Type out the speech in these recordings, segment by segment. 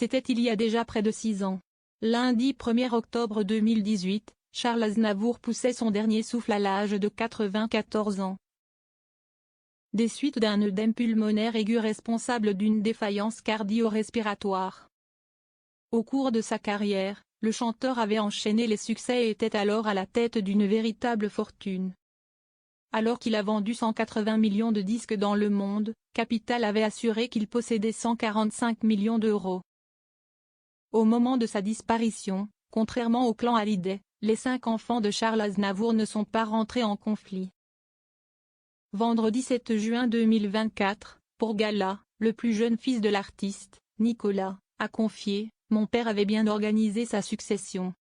c'était il y a déjà près de 6 ans. Lundi 1er octobre 2018, Charles Aznavour poussait son dernier souffle à l'âge de 94 ans. Des suites d'un œdème pulmonaire aigu responsable d'une défaillance cardio-respiratoire. Au cours de sa carrière, le chanteur avait enchaîné les succès et était alors à la tête d'une véritable fortune. Alors qu'il a vendu 180 millions de disques dans le monde, Capital avait assuré qu'il possédait 145 millions d'euros. Au moment de sa disparition, contrairement au clan Hallyday, les 5 enfants de Charles Aznavour ne sont pas rentrés en conflit. Vendredi 7 juin 2024, pour Gala, le plus jeune fils de l'artiste, Nicolas, a confié « Mon père avait bien organisé sa succession.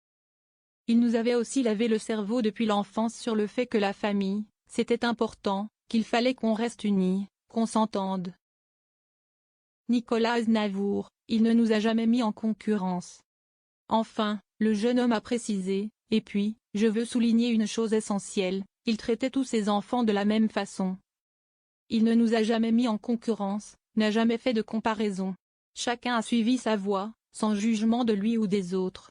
Il nous avait aussi lavé le cerveau depuis l'enfance sur le fait que la famille, c'était important, qu'il fallait qu'on reste unis, qu'on s'entende. Nicolas Aznavour, il ne nous a jamais mis en concurrence. » Enfin, le jeune homme a précisé, « Et puis, je veux souligner une chose essentielle, il traitait tous ses enfants de la même façon. Il ne nous a jamais mis en concurrence, n'a jamais fait de comparaison. Chacun a suivi sa voie, sans jugement de lui ou des autres. »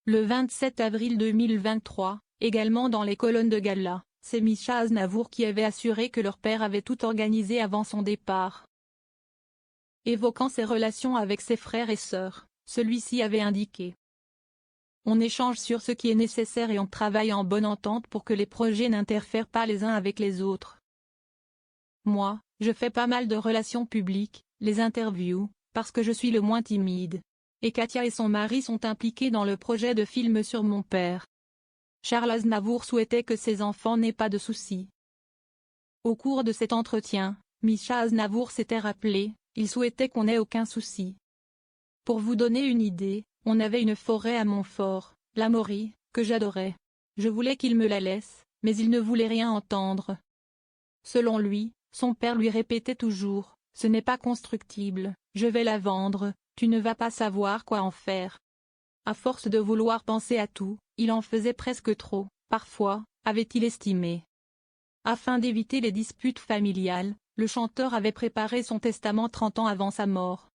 Le 27 avril 2023, également dans les colonnes de Gala, c'est Mischa Aznavour qui avait assuré que leur père avait tout organisé avant son départ. Évoquant ses relations avec ses frères et sœurs, celui-ci avait indiqué: « On échange sur ce qui est nécessaire et on travaille en bonne entente pour que les projets n'interfèrent pas les uns avec les autres. Moi, je fais pas mal de relations publiques, les interviews, parce que je suis le moins timide. Et Katia et son mari sont impliqués dans le projet de film sur mon père. » Charles Aznavour souhaitait que ses enfants n'aient pas de soucis. Au cours de cet entretien, Mischa Aznavour s'était rappelé, il souhaitait qu'on n'ait aucun souci. Pour vous donner une idée, on avait une forêt à Montfort, la Maurie, que j'adorais. Je voulais qu'il me la laisse, mais il ne voulait rien entendre. Selon lui, son père lui répétait toujours, « Ce n'est pas constructible, je vais la vendre, tu ne vas pas savoir quoi en faire. » À force de vouloir penser à tout, il en faisait presque trop, parfois, avait-il estimé. Afin d'éviter les disputes familiales, le chanteur avait préparé son testament 30 ans avant sa mort.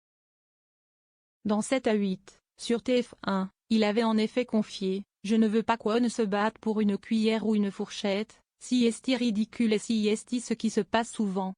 Dans 7 à 8, sur TF1, il avait en effet confié « Je ne veux pas qu'on se batte pour une cuillère ou une fourchette, si est ridicule et si est ce qui se passe souvent,